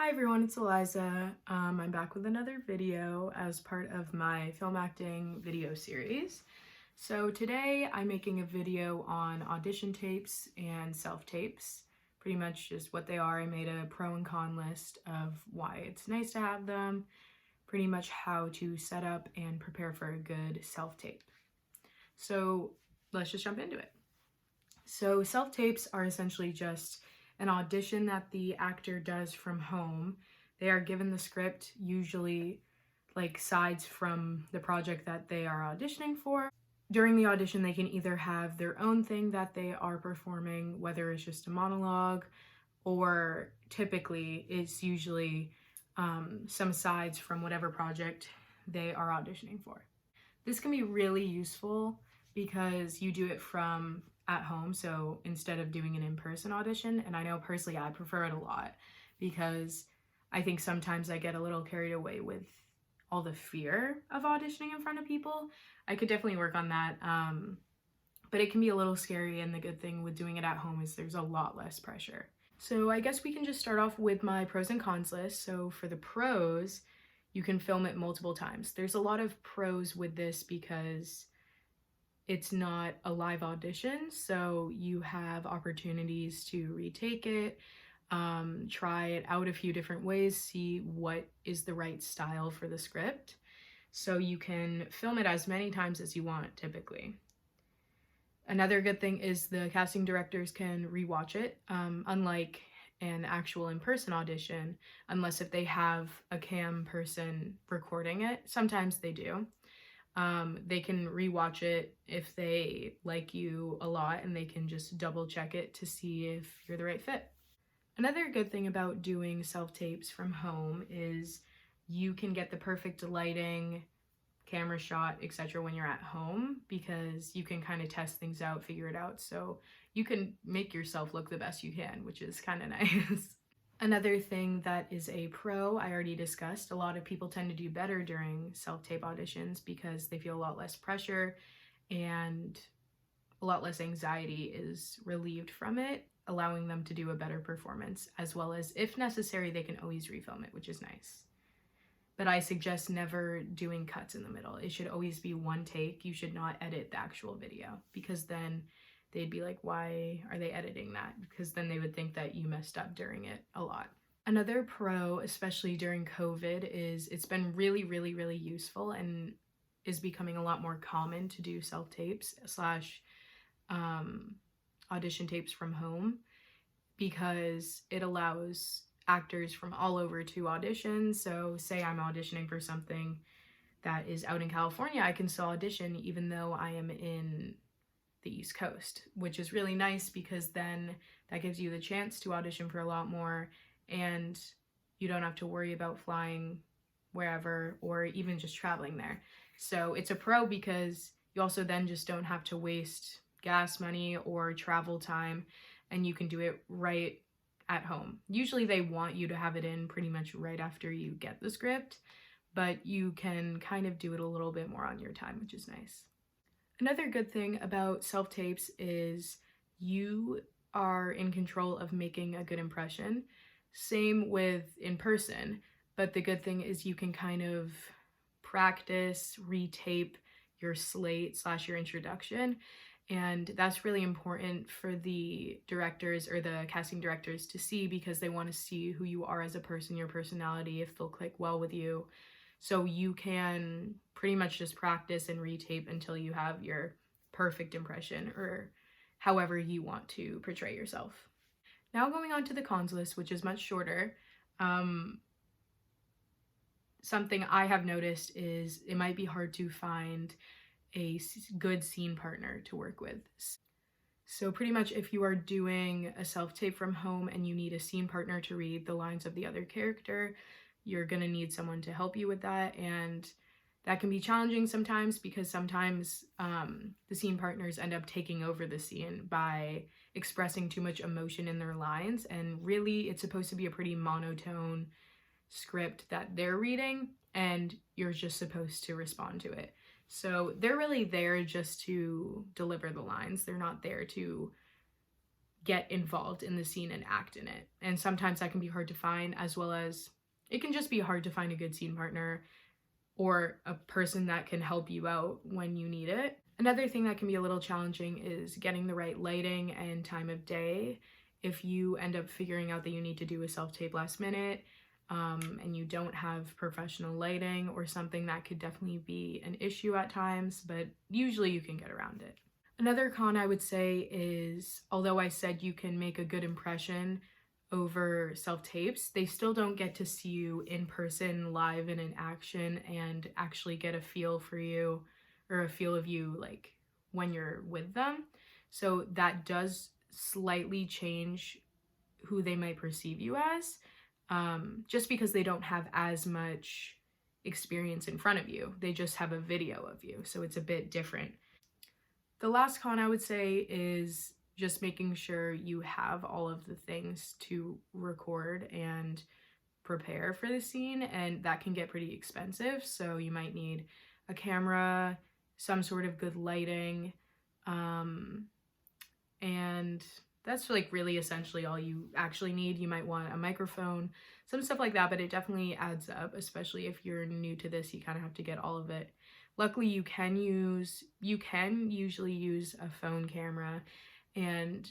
Hi everyone, it's Eliza. I'm back with another video as part of my film acting video series. So today I'm making a video on audition tapes and self-tapes, pretty much just what they are. I made a pro and con list of why it's nice to have them, pretty much how to set up and prepare for a good self-tape. So let's just jump into it. So self-tapes are essentially just an audition that the actor does from home. They are given the script, usually like sides from the project that they are auditioning for. During the audition, they can either have their own thing that they are performing, whether it's just a monologue, or typically it's usually some sides from whatever project they are auditioning for. This can be really useful because you do it from at home, so instead of doing an in-person audition, and I know personally I prefer it a lot because I think sometimes I get a little carried away with all the fear of auditioning in front of people. I could definitely work on that, but it can be a little scary, and the good thing with doing it at home is there's a lot less pressure. So I guess we can just start off with my pros and cons list. So for the pros, you can film it multiple times. There's a lot of pros with this because it's not a live audition, so you have opportunities to retake it, try it out a few different ways, see what is the right style for the script. So you can film it as many times as you want, typically. Another good thing is the casting directors can rewatch it, unlike an actual in-person audition, unless if they have a cam person recording it. Sometimes they do. They can rewatch it if they like you a lot, and they can just double check it to see if you're the right fit. Another good thing about doing self-tapes from home is you can get the perfect lighting, camera shot, etc. when you're at home, because you can kind of test things out, figure it out, so you can make yourself look the best you can, which is kind of nice. Another thing that is a pro, I already discussed, a lot of people tend to do better during self-tape auditions because they feel a lot less pressure and a lot less anxiety is relieved from it, allowing them to do a better performance, as well as, if necessary, they can always refilm it, which is nice. But I suggest never doing cuts in the middle. It should always be one take. You should not edit the actual video, because then they'd be like, why are they editing that? Because then they would think that you messed up during it a lot. Another pro, especially during COVID, is it's been really useful and is becoming a lot more common to do self-tapes slash audition tapes from home, because it allows actors from all over to audition. So say I'm auditioning for something that is out in California, I can still audition even though I am in the East Coast, which is really nice because then that gives you the chance to audition for a lot more, and you don't have to worry about flying wherever or even just traveling there. So it's a pro because you also then just don't have to waste gas money or travel time, and you can do it right at home. Usually they want you to have it in pretty much right after you get the script, but you can kind of do it a little bit more on your time, which is nice. Another good thing about self-tapes is you are in control of making a good impression. Same with in person, but the good thing is you can kind of practice, retape your slate slash your introduction, and that's really important for the directors or the casting directors to see, because they want to see who you are as a person, your personality, if they'll click well with you. So you can pretty much just practice and retape until you have your perfect impression, or however you want to portray yourself. Now going on to the cons list, which is much shorter. Something I have noticed is it might be hard to find a good scene partner to work with. So pretty much if you are doing a self-tape from home and you need a scene partner to read the lines of the other character, you're gonna need someone to help you with that, and that can be challenging sometimes because sometimes the scene partners end up taking over the scene by expressing too much emotion in their lines, and really it's supposed to be a pretty monotone script that they're reading, and you're just supposed to respond to it. So they're really there just to deliver the lines. They're not there to get involved in the scene and act in it. And sometimes that can be hard to find, as well as it can just be hard to find a good scene partner or a person that can help you out when you need it. Another thing that can be a little challenging is getting the right lighting and time of day. If you end up figuring out that you need to do a self-tape last minute, and you don't have professional lighting or something, that could definitely be an issue at times, but usually you can get around it. Another con I would say is, although I said you can make a good impression over self-tapes, they still don't get to see you in person, live and in action, and actually get a feel for you, or a feel of you like when you're with them. So that does slightly change who they might perceive you as, just because they don't have as much experience in front of you. They just have a video of you, so it's a bit different. The last con I would say is just making sure you have all of the things to record and prepare for the scene, and that can get pretty expensive. So you might need a camera, some sort of good lighting, and that's like really essentially all you actually need. You might want a microphone, some stuff like that, but it definitely adds up, especially if you're new to this. You kind of have to get all of it. Luckily, you can usually use a phone camera, and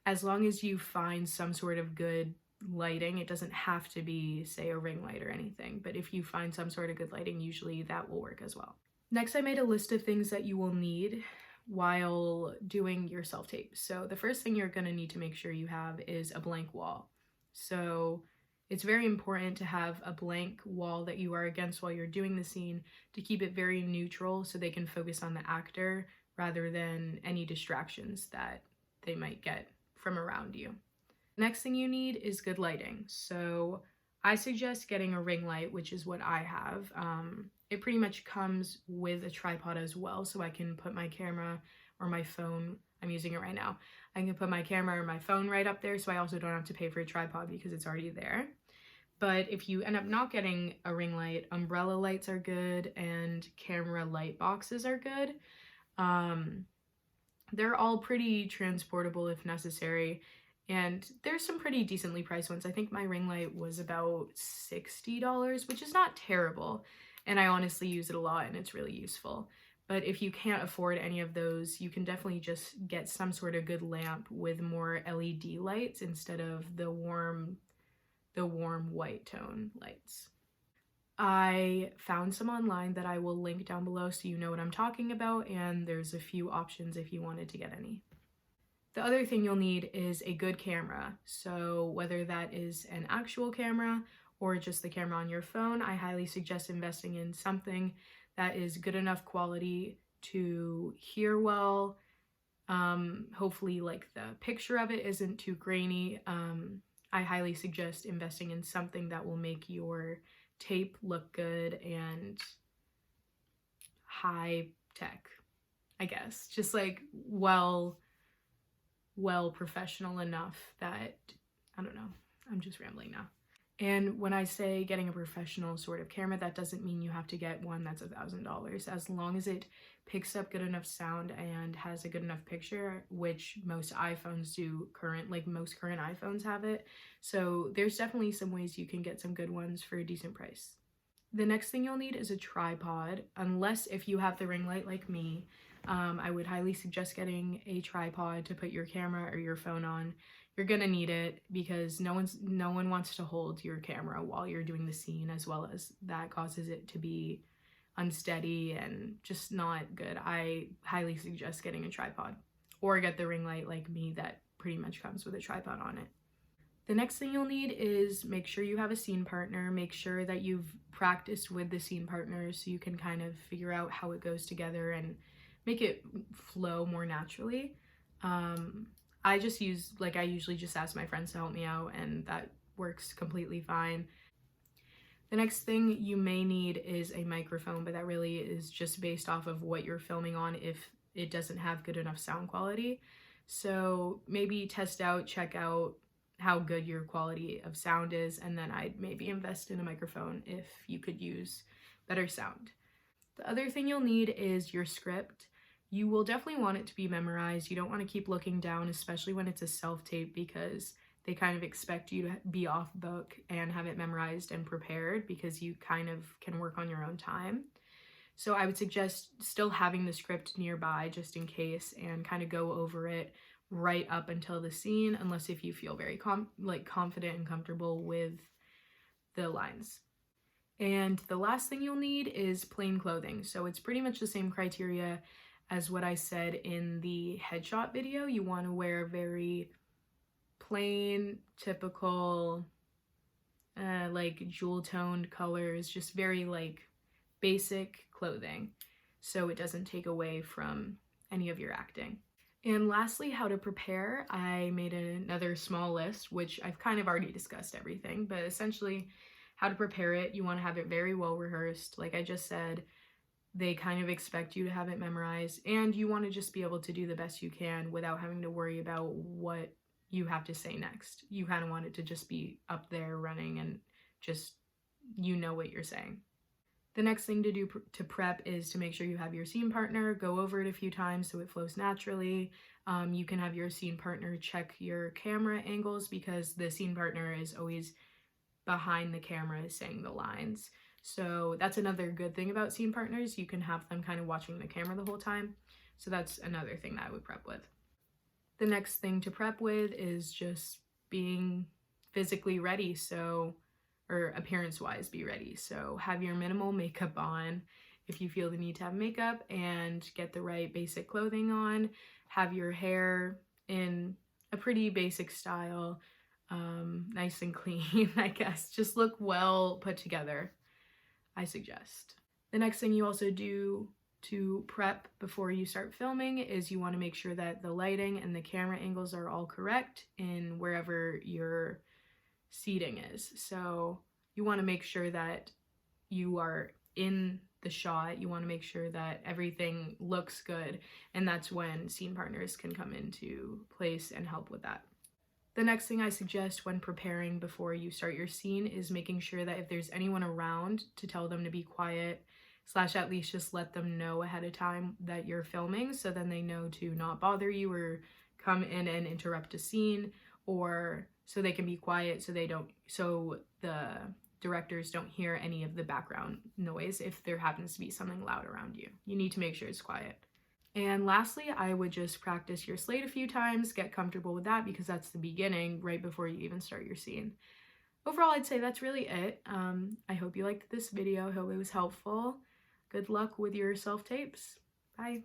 as long as you find some sort of good lighting, it doesn't have to be, say, a ring light or anything, but if you find some sort of good lighting, usually that will work as well. Next, I made a list of things that you will need while doing your self-tape. So the first thing you're going to need to make sure you have is a blank wall. So it's very important to have a blank wall that you are against while you're doing the scene to keep it very neutral so they can focus on the actor rather than any distractions that they might get from around you. Next thing you need is good lighting. So I suggest getting a ring light, which is what I have. It pretty much comes with a tripod as well, so I can put my camera or my phone, I'm using it right now, I can put my camera or my phone right up there, so I also don't have to pay for a tripod because it's already there. But if you end up not getting a ring light, umbrella lights are good, and camera light boxes are good. They're all pretty transportable if necessary, and there's some pretty decently priced ones. I think my ring light was about $60, which is not terrible, and I honestly use it a lot and it's really useful. But if you can't afford any of those, you can definitely just get some sort of good lamp with more LED lights instead of the warm white tone lights. I found some online that I will link down below so you know what I'm talking about, and there's a few options if you wanted to get any. The other thing you'll need is a good camera. So whether that is an actual camera or just the camera on your phone, I highly suggest investing in something that is good enough quality to hear well. Hopefully like the picture of it isn't too grainy. I highly suggest investing in something that will make your tape look good and high tech, I guess. Just like well professional enough that, I don't know, I'm just rambling now. And when I say getting a professional sort of camera, that doesn't mean you have to get one that's $1,000. As long as it picks up good enough sound and has a good enough picture, which most iPhones do, most current iPhones have it. So there's definitely some ways you can get some good ones for a decent price. The next thing you'll need is a tripod, unless if you have the ring light like me. I would highly suggest getting a tripod to put your camera or your phone on. You're gonna need it because no one wants to hold your camera while you're doing the scene, as well as that causes it to be unsteady and just not good. I highly suggest getting a tripod, or get the ring light like me that pretty much comes with a tripod on it. The next thing you'll need is make sure you have a scene partner. Make sure that you've practiced with the scene partner so you can kind of figure out how it goes together and make it flow more naturally. I usually just ask my friends to help me out, and that works completely fine. The next thing you may need is a microphone, but that really is just based off of what you're filming on if it doesn't have good enough sound quality. So maybe check out how good your quality of sound is, and then I'd maybe invest in a microphone if you could use better sound. The other thing you'll need is your script. You will definitely want it to be memorized. You don't want to keep looking down, especially when it's a self-tape, because they kind of expect you to be off book and have it memorized and prepared, because you kind of can work on your own time. So I would suggest still having the script nearby just in case, and kind of go over it right up until the scene, unless if you feel very confident and comfortable with the lines. And the last thing you'll need is plain clothing. So it's pretty much the same criteria as what I said in the headshot video. You want to wear very plain, typical, like jewel toned colors, just very like basic clothing, so it doesn't take away from any of your acting. And lastly, how to prepare. I made another small list, which I've kind of already discussed everything, but essentially how to prepare it. You want to have it very well rehearsed. Like I just said, they kind of expect you to have it memorized, and you want to just be able to do the best you can without having to worry about what you have to say next. You kind of want it to just be up there running and just, you know what you're saying. The next thing to do to prep is to make sure you have your scene partner, go over it a few times so it flows naturally. You can have your scene partner check your camera angles, because the scene partner is always behind the camera saying the lines. So that's another good thing about scene partners. You can have them kind of watching the camera the whole time. So that's another thing that I would prep with. The next thing to prep with is just being physically ready. So, or appearance-wise, be ready. So have your minimal makeup on if you feel the need to have makeup, and get the right basic clothing on. Have your hair in a pretty basic style, nice and clean, I guess. Just look well put together, I suggest. The next thing you also do to prep before you start filming is you want to make sure that the lighting and the camera angles are all correct in wherever your seating is. So you want to make sure that you are in the shot. You want to make sure that everything looks good, and that's when scene partners can come into place and help with that. The next thing I suggest when preparing before you start your scene is making sure that if there's anyone around, to tell them to be quiet, / at least just let them know ahead of time that you're filming, so then they know to not bother you or come in and interrupt a scene, or so they can be quiet so the directors don't hear any of the background noise if there happens to be something loud around you. You need to make sure it's quiet. And lastly, I would just practice your slate a few times, get comfortable with that, because that's the beginning, right before you even start your scene. Overall, I'd say that's really it. I hope you liked this video. I hope it was helpful. Good luck with your self-tapes. Bye.